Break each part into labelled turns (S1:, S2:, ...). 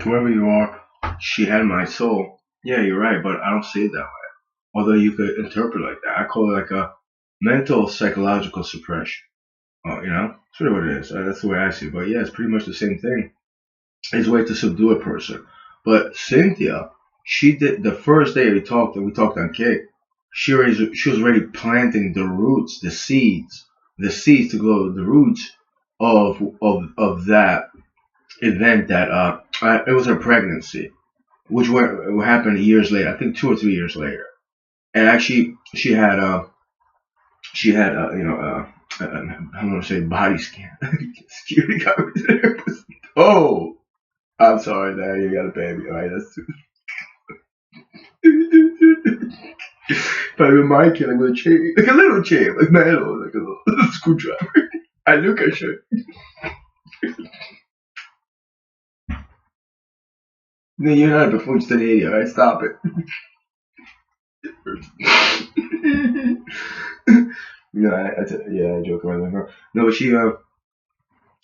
S1: wherever you are, she had my soul. Yeah, you're right, but I don't see it that way. Although you could interpret it like that. I call it like a mental psychological suppression. Oh, that's really what it is. That's the way I see it. But yeah, it's pretty much the same thing. It's a way to subdue a person. But Cynthia, she did the first day we talked on Kick. She was already planting the roots, the seeds to grow the roots of that event that it was her pregnancy, which what happened years later. I think 2 or 3 years later. And actually, she had I want to say body scan. Security guard was there. Oh, I'm sorry, Dad. You got a baby. All right, that's too. But with my kid, like with a chain, like a little chain, like metal, like a little screwdriver. I look at you. No, you're not a before you study idiot. All right, stop it. No, yeah, I joke around with her. No, but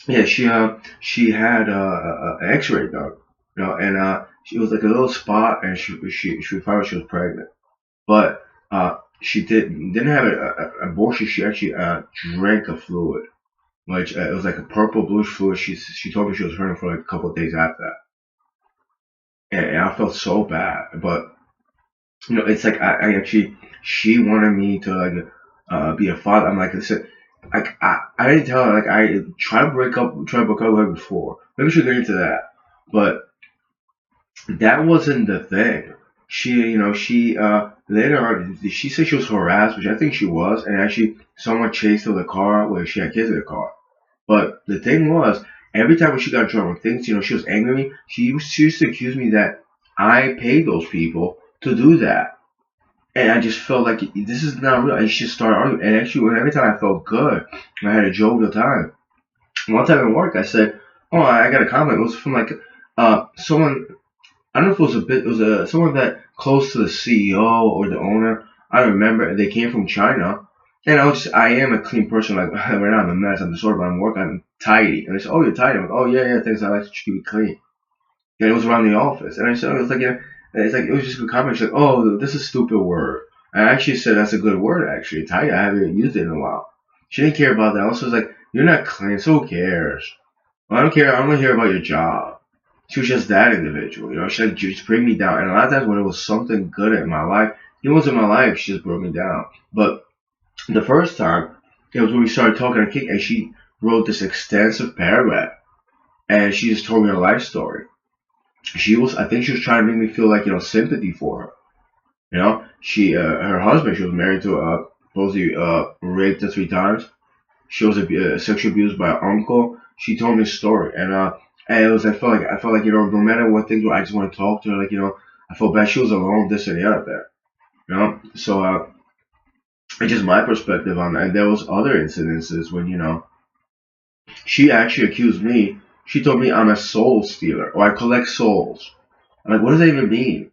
S1: yeah, she had an X-ray done, and she was like a little spot, and she found out she was pregnant, but she didn't have an abortion. She actually drank a fluid, which it was like a purple bluish fluid. She told me she was hurting for like a couple of days after that, and I felt so bad. But it's like I actually she wanted me to like be a father. I'm like I said, like I didn't tell her like I tried to break up with her before. Maybe we should get into that, but that wasn't the thing. She later on she said she was harassed, which I think she was, and actually someone chased her with a car where she had kids in the car. But the thing was, every time when she got drunk, things she was angry at me. She used to accuse me that I paid those people to do that. And I just felt like this is not real. And she just started arguing. And actually, every time I felt good, I had a jovial time. One time at work, I said, "Oh, I got a comment. It was from like someone. I don't know if it was someone that close to the CEO or the owner. I don't remember. They came from China, and I am a clean person. Like right now, I'm a mess. I'm disordered. But I'm working. I'm tidy. And they said, "Oh, you're tidy." I'm like, "Oh yeah, yeah. Thanks. I like to keep it clean." And it was around the office, and I said, "It was like, yeah." It's like it was just a comment. She's like, "Oh, this is a stupid word." I actually said that's a good word. Actually, tidy. I haven't used it in a while. She didn't care about that. Also, was like, "You're not clean. So who cares? I don't care. I don't want to hear about your job." She was just that individual, She like just bring me down. And a lot of times when it was something good in my life, it was in my life, she just brought me down. But the first time, it was when we started talking to Kick, and she wrote this extensive paragraph, and she just told me her life story. I think she was trying to make me feel like, sympathy for her. Her husband, she was married to, supposedly, raped her 3 times. She was sexually abused by her uncle. She told me a story, and it was I felt like no matter what things were, I just want to talk to her. Like I felt bad. She was alone, this and the other there. So it's just my perspective on that. And there was other incidences when she actually accused me. She told me I'm a soul stealer or I collect souls. I'm like, what does that even mean?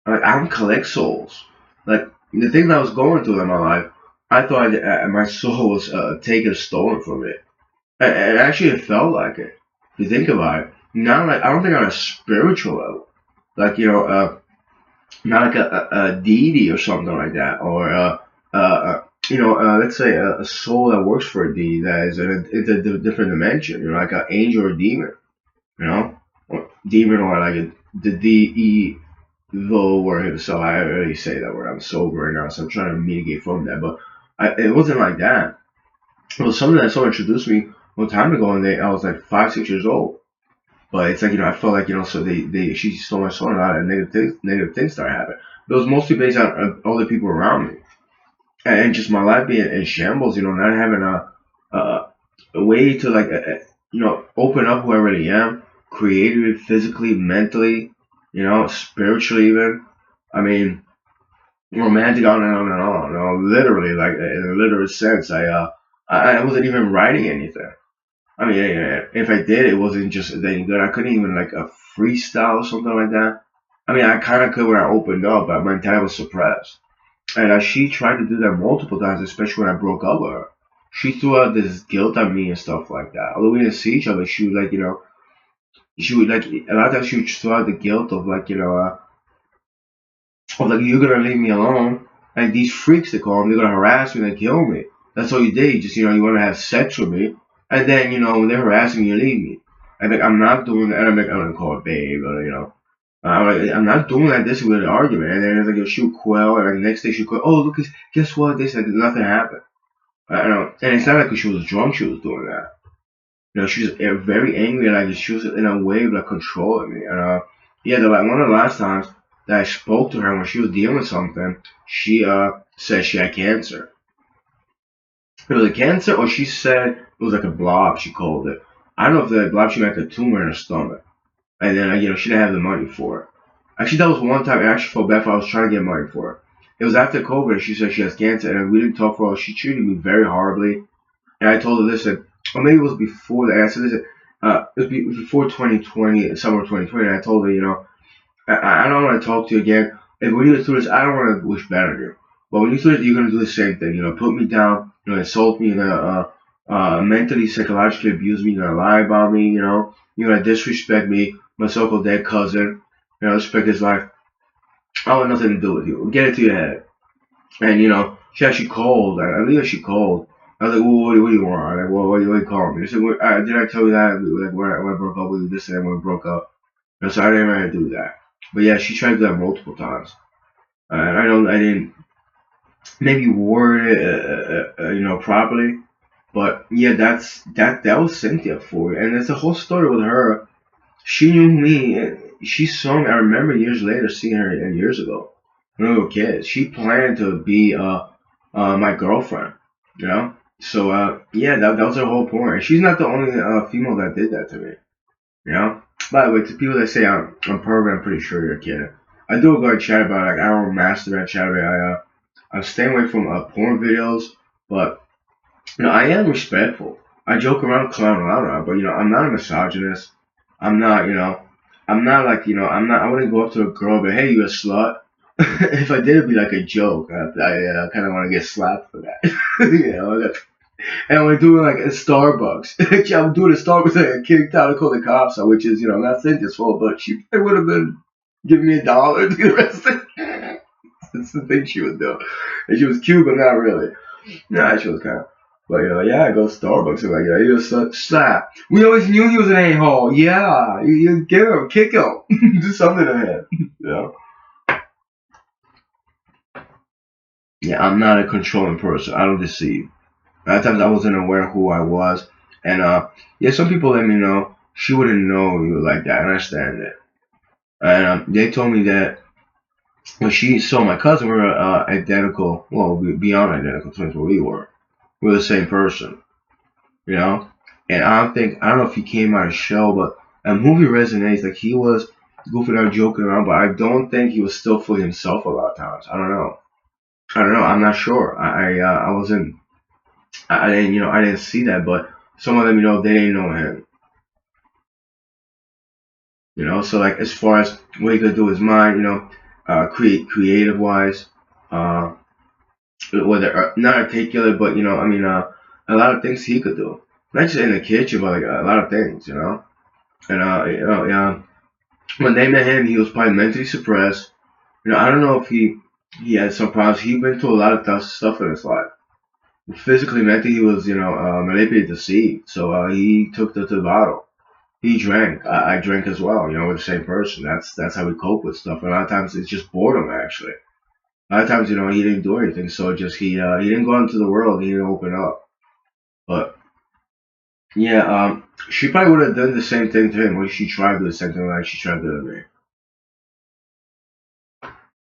S1: I'm like, I don't collect souls. Like the thing that I was going through in my life, I thought my soul was taken, stolen from me. And actually, it felt like it. If you think about it, not like I don't think on a spiritual level, like not like a deity or something like that, or let's say a soul that works for a deity that is in a different dimension, like an angel or a demon, or demon or like the devil word. So I already say that word. I'm sober right now, so I'm trying to mitigate from that, but it wasn't like that. It was something that someone introduced me one time ago, and I was like 5, 6 years old. But it's like I felt like so she stole my soul, and a lot of negative things started happening. But it was mostly based on other people around me, and just my life being in shambles. Not having a way to like open up who I really am, creatively, physically, mentally, spiritually even. I mean, romantic on and on and on. Literally, like in a literal sense, I wasn't even writing anything. I mean, yeah, if I did, it wasn't just that good. I couldn't even like a freestyle or something like that. I mean, I kind of could when I opened up, but my intent was suppressed. And she tried to do that multiple times, especially when I broke up with her. She threw out this guilt on me and stuff like that. Although we didn't see each other, she was like, she would like a lot of times she would throw out the guilt of like of like you're gonna leave me alone. Like these freaks they call them, they're gonna harass me and kill me. That's all you did. You just you want to have sex with me, and then when they're harassing me, you leave me. I'm like I'm not doing that. And I'm gonna call it babe, or I'm like I'm not doing that. This is an argument, and then it's like she would quell, and like the next day she quell. Oh look, guess what? This like nothing happened. I know, and it's not like she was drunk. She was doing that. She was very angry, and like she was in a way of like controlling me. And yeah, like one of the last times that I spoke to her when she was dealing with something, she said she had cancer. It was a cancer, or she said it was like a blob. She called it. I don't know if the blob she meant like a tumor in her stomach, and then she didn't have the money for it. Actually, that was one time I actually felt bad for. I was trying to get money for it. It was after COVID, and she said she has cancer, and we didn't talk for a while. She treated me very horribly. And I told her, listen, or maybe it was before that. I said, listen, it was before 2020, summer 2020. And I told her, I don't want to talk to you again. If when you get through this, I don't want to wish bad on you. But when you do it, you're going to do the same thing. Put me down, insult me, mentally, psychologically abuse me, you're going to lie about me, you're going to disrespect me, my so-called dead cousin, respect his life. I want nothing to do with you. Get it to your head. And she actually called. I believe she called. I was like, well, what do you want? Like, well, what do you call me? She said, did I tell you that? Like, when I broke up with you, this and when we broke up. So I didn't really do that. But yeah, she tried to do that multiple times. And I know I didn't maybe word it, properly. But yeah, that was Cynthia for you. And it's a whole story with her. She knew me. She saw me. I remember years later seeing her years ago when we were kids. She planned to be my girlfriend. You know. So yeah, that was her whole point. And she's not the only female that did that to me. You know. By the way, to people that say I'm pervert, I'm pretty sure you're kidding. I do go and chat about it. Like I don't master that chat about it. I'm staying away from porn videos, but I am respectful. I joke around, clown around, but I'm not a misogynist. I'm not, I'm not like, I wouldn't go up to a girl and be, hey, you a slut. If I did, it'd be like a joke. I kind of want to get slapped for that. And we're doing like a Starbucks. Yeah, I'm doing a Starbucks. I got kicked out. I called the cops out, which is, not Cynthia's fault, but she would have been giving me $1 to get arrested. That's the thing she would do. And she was cute, but not really. Nah, she was kind of. But yeah, I go to Starbucks and like, he was slap. We always knew he was an a-hole. Yeah, you get him, kick him, do something to him. Yeah, I'm not a controlling person. I don't deceive. A lot of times I wasn't aware who I was, and yeah, some people let me know she wouldn't know you like that. I understand it, and they told me that when she saw my cousin, we were identical. Well, beyond identical twins, but we were. We were the same person. you know. And I don't know if he came out of shell, but a movie resonates. Like he was goofing around, joking around, but I don't think he was still fully himself a lot of times. I don't know. I don't know. I'm not sure. I wasn't. I didn't I didn't see that, but some of them they didn't know him. So like as far as what he could do his mind, creative wise, uh, whether not articulate, but a lot of things he could do. Not just in the kitchen, but like a lot of things. And yeah, when they met him, he was probably mentally suppressed. I don't know if he had some problems. He went through a lot of tough stuff in his life. Physically, mentally, he was manipulated to see. So he took to the bottle. He drank. I drank as well. We're the same person. That's how we cope with stuff. And a lot of times it's just boredom actually. A lot of times he didn't do anything. So just he didn't go into the world. He didn't open up. But yeah, she probably would have done the same thing to him. Or she tried to do the same thing like she tried to do to me.